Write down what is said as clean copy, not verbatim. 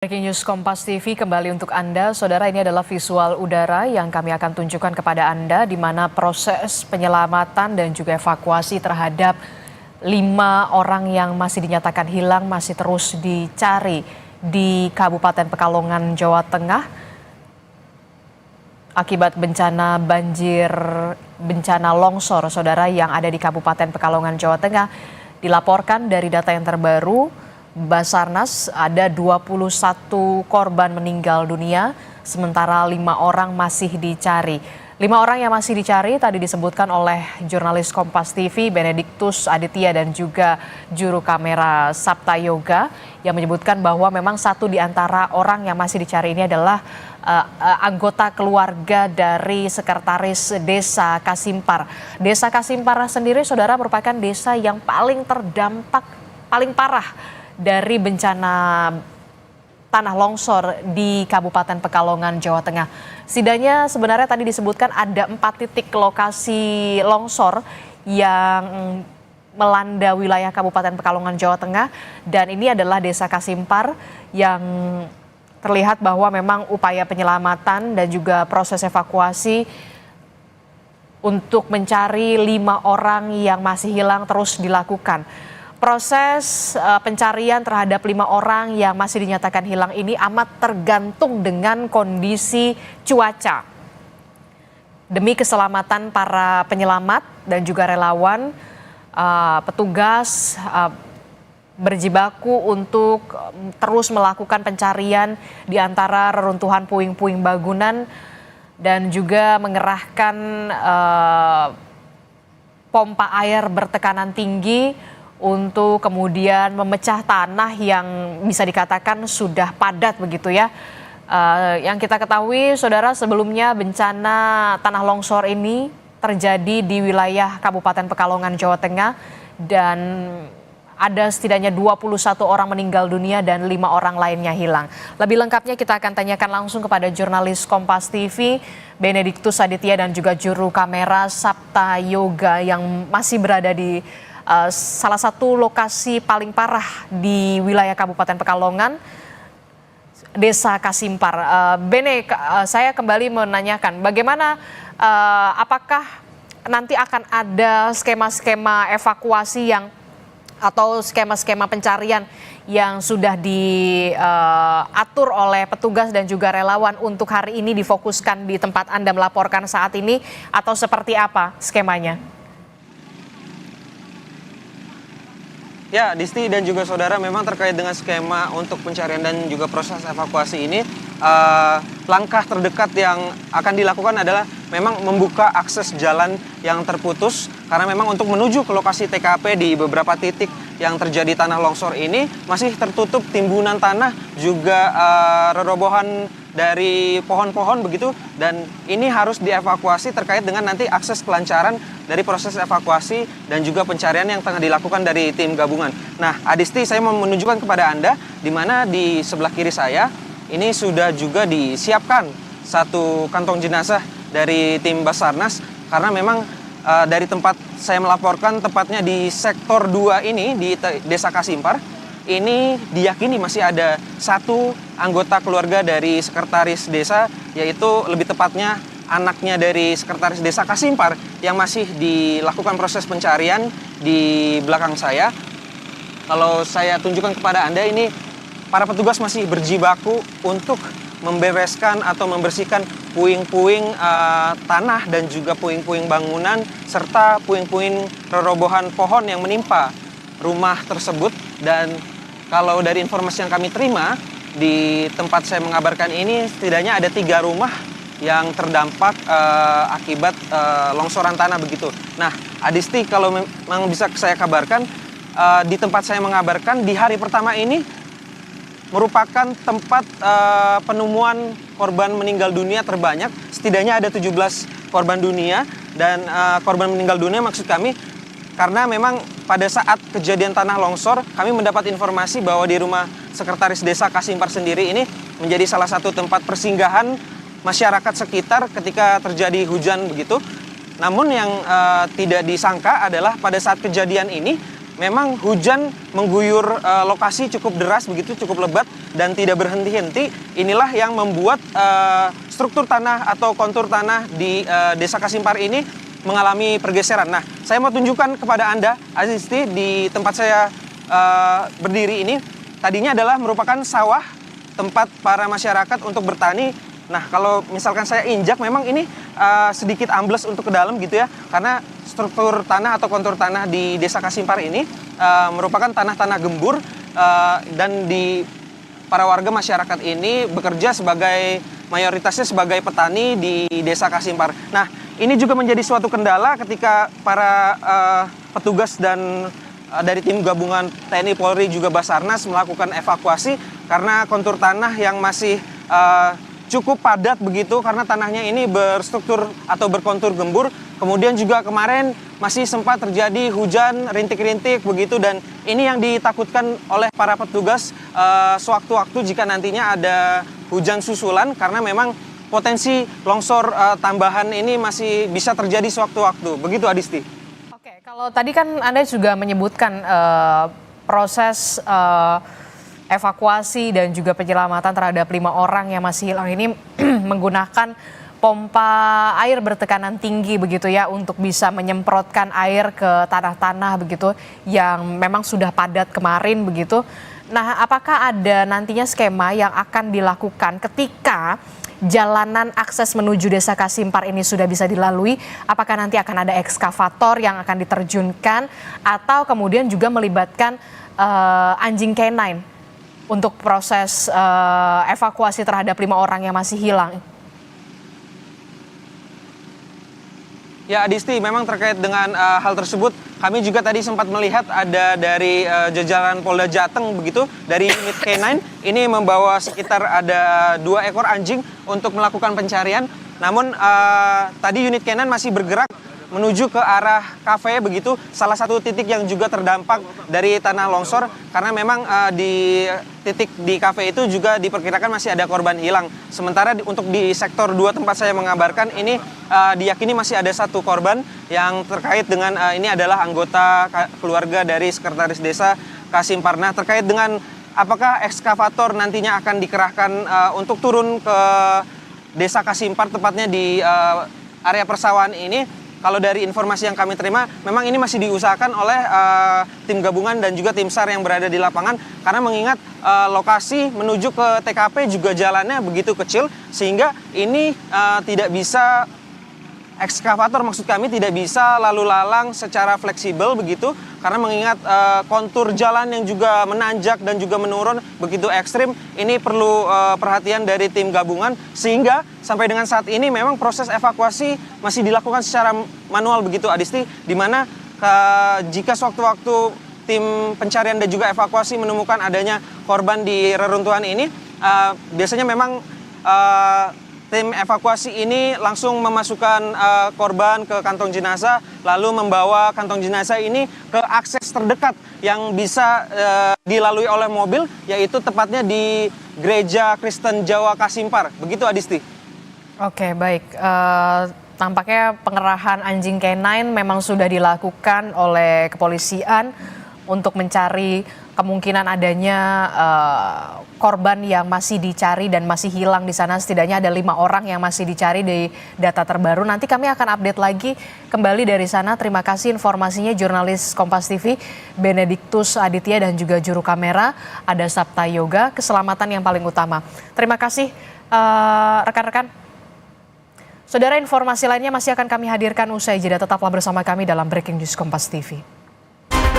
Breaking News Kompas TV kembali untuk Anda. Saudara, ini adalah visual udara yang kami akan tunjukkan kepada Anda di mana proses penyelamatan dan juga evakuasi terhadap 5 orang yang masih dinyatakan hilang masih terus dicari di Kabupaten Pekalongan, Jawa Tengah akibat bencana banjir, bencana longsor, saudara, yang ada di Kabupaten Pekalongan, Jawa Tengah. Dilaporkan dari data yang terbaru, Basarnas ada 21 korban meninggal dunia, sementara 5 orang masih dicari. 5 orang yang masih dicari tadi disebutkan oleh jurnalis Kompas TV Benediktus Aditya dan juga juru kamera Sabta Yoga yang menyebutkan bahwa memang satu di antara orang yang masih dicari ini adalah anggota keluarga dari sekretaris Desa Kasimpar. Desa Kasimpar sendiri, saudara, merupakan desa yang paling terdampak, paling parah dari bencana tanah longsor di Kabupaten Pekalongan, Jawa Tengah. Setidaknya sebenarnya tadi disebutkan ada 4 titik lokasi longsor yang melanda wilayah Kabupaten Pekalongan, Jawa Tengah, dan ini adalah Desa Kasimpar yang terlihat bahwa memang upaya penyelamatan dan juga proses evakuasi untuk mencari 5 orang yang masih hilang terus dilakukan. Proses pencarian terhadap 5 orang yang masih dinyatakan hilang ini amat tergantung dengan kondisi cuaca. Demi keselamatan para penyelamat dan juga relawan, petugas berjibaku untuk terus melakukan pencarian di antara reruntuhan puing-puing bangunan dan juga mengerahkan pompa air bertekanan tinggi untuk kemudian memecah tanah yang bisa dikatakan sudah padat begitu ya. Yang kita ketahui, saudara, sebelumnya bencana tanah longsor ini terjadi di wilayah Kabupaten Pekalongan, Jawa Tengah, dan ada setidaknya 21 orang meninggal dunia dan 5 orang lainnya hilang. Lebih lengkapnya kita akan tanyakan langsung kepada jurnalis Kompas TV Benediktus Aditya dan juga juru kamera Sabta Yoga yang masih berada di salah satu lokasi paling parah di wilayah Kabupaten Pekalongan, Desa Kasimpar. Bene, saya kembali menanyakan bagaimana, apakah nanti akan ada skema-skema evakuasi yang atau skema-skema pencarian yang sudah diatur oleh petugas dan juga relawan untuk hari ini difokuskan di tempat Anda melaporkan saat ini, atau seperti apa skemanya? Ya, Disti dan juga saudara, memang terkait dengan skema untuk pencarian dan juga proses evakuasi ini, langkah terdekat yang akan dilakukan adalah memang membuka akses jalan yang terputus, karena memang untuk menuju ke lokasi TKP di beberapa titik yang terjadi tanah longsor ini masih tertutup timbunan tanah, juga rerobohan dari pohon-pohon begitu, dan ini harus dievakuasi terkait dengan nanti akses kelancaran dari proses evakuasi dan juga pencarian yang tengah dilakukan dari tim gabungan. Nah, Adisti, saya mau menunjukkan kepada Anda di mana di sebelah kiri saya ini sudah juga disiapkan satu kantong jenazah dari tim Basarnas, karena memang dari tempat saya melaporkan, tepatnya di sektor 2 ini di Desa Kasimpar, ini diyakini masih ada satu anggota keluarga dari sekretaris desa, yaitu lebih tepatnya anaknya dari sekretaris Desa Kasimpar yang masih dilakukan proses pencarian di belakang saya. Kalau saya tunjukkan kepada Anda, ini para petugas masih berjibaku untuk membereskan atau membersihkan puing-puing tanah dan juga puing-puing bangunan serta puing-puing rerobohan pohon yang menimpa rumah tersebut. Dan kalau dari informasi yang kami terima di tempat saya mengabarkan ini, setidaknya ada 3 rumah yang terdampak akibat longsoran tanah begitu. Nah, Adisti, kalau memang bisa saya kabarkan, di tempat saya mengabarkan di hari pertama ini merupakan tempat penemuan korban meninggal dunia terbanyak. Setidaknya ada 17 korban dunia, dan korban meninggal dunia maksud kami karena memang pada saat kejadian tanah longsor kami mendapat informasi bahwa di rumah sekretaris Desa Kasimpar sendiri ini menjadi salah satu tempat persinggahan masyarakat sekitar ketika terjadi hujan begitu. Namun yang tidak disangka adalah pada saat kejadian ini memang hujan mengguyur lokasi cukup deras begitu, cukup lebat dan tidak berhenti-henti. Inilah yang membuat struktur tanah atau kontur tanah di Desa Kasimpar ini mengalami pergeseran. Nah, saya mau tunjukkan kepada Anda, Azisti, di tempat saya berdiri ini, tadinya adalah merupakan sawah tempat para masyarakat untuk bertani. Nah, kalau misalkan saya injak, memang ini sedikit ambles untuk ke dalam gitu ya, karena struktur tanah atau kontur tanah di Desa Kasimpar ini merupakan tanah-tanah gembur dan para warga masyarakat ini bekerja mayoritasnya sebagai petani di Desa Kasimpar. Nah, ini juga menjadi suatu kendala ketika para petugas dan dari tim gabungan TNI Polri juga Basarnas melakukan evakuasi karena kontur tanah yang masih cukup padat begitu, karena tanahnya ini berstruktur atau berkontur gembur. Kemudian juga kemarin masih sempat terjadi hujan rintik-rintik begitu, dan ini yang ditakutkan oleh para petugas sewaktu-waktu jika nantinya ada hujan susulan, karena memang potensi longsor tambahan ini masih bisa terjadi sewaktu-waktu. Begitu, Adisti. Oke, kalau tadi kan Anda juga menyebutkan proses evakuasi dan juga penyelamatan terhadap 5 orang yang masih hilang ini menggunakan pompa air bertekanan tinggi begitu ya, untuk bisa menyemprotkan air ke tanah-tanah begitu yang memang sudah padat kemarin begitu. Nah, apakah ada nantinya skema yang akan dilakukan ketika jalanan akses menuju Desa Kasimpar ini sudah bisa dilalui? Apakah nanti akan ada ekskavator yang akan diterjunkan atau kemudian juga melibatkan anjing K9 untuk proses evakuasi terhadap 5 orang yang masih hilang? Ya, Adisti, memang terkait dengan hal tersebut, kami juga tadi sempat melihat ada dari jajaran Polda Jateng begitu, dari unit K9 ini membawa sekitar ada 2 ekor anjing untuk melakukan pencarian. Namun tadi unit K9 masih bergerak menuju ke arah kafe begitu, salah satu titik yang juga terdampak dari tanah longsor, karena memang di titik di kafe itu juga diperkirakan masih ada korban hilang. Sementara untuk di sektor 2 tempat saya mengabarkan ini diyakini masih ada 1 korban yang terkait dengan ini adalah anggota keluarga dari Sekretaris Desa Kasimpar. Nah, terkait dengan apakah ekskavator nantinya akan dikerahkan untuk turun ke Desa Kasimpar, tepatnya di area persawahan ini, kalau dari informasi yang kami terima, memang ini masih diusahakan oleh tim gabungan dan juga tim SAR yang berada di lapangan, karena mengingat lokasi menuju ke TKP juga jalannya begitu kecil, sehingga ini tidak bisa, ekskavator maksud kami tidak bisa lalu lalang secara fleksibel begitu, karena mengingat kontur jalan yang juga menanjak dan juga menurun begitu ekstrim. Ini perlu perhatian dari tim gabungan, sehingga sampai dengan saat ini memang proses evakuasi masih dilakukan secara manual begitu, Adisti, di mana jika sewaktu-waktu tim pencarian dan juga evakuasi menemukan adanya korban di reruntuhan ini, biasanya memang tim evakuasi ini langsung memasukkan korban ke kantong jenazah, lalu membawa kantong jenazah ini ke akses terdekat yang bisa dilalui oleh mobil, yaitu tepatnya di Gereja Kristen Jawa Kasimpar. Begitu, Adisti. Oke, baik. Tampaknya pengerahan anjing K9 memang sudah dilakukan oleh kepolisian untuk mencari kemungkinan adanya korban yang masih dicari dan masih hilang di sana. Setidaknya ada 5 orang yang masih dicari di data terbaru. Nanti kami akan update lagi kembali dari sana. Terima kasih informasinya jurnalis Kompas TV Benediktus Aditya dan juga juru kamera ada Sabta Yoga. Keselamatan yang paling utama. Terima kasih rekan-rekan. Saudara, informasi lainnya masih akan kami hadirkan usai jeda. Tetaplah bersama kami dalam Breaking News Kompas TV.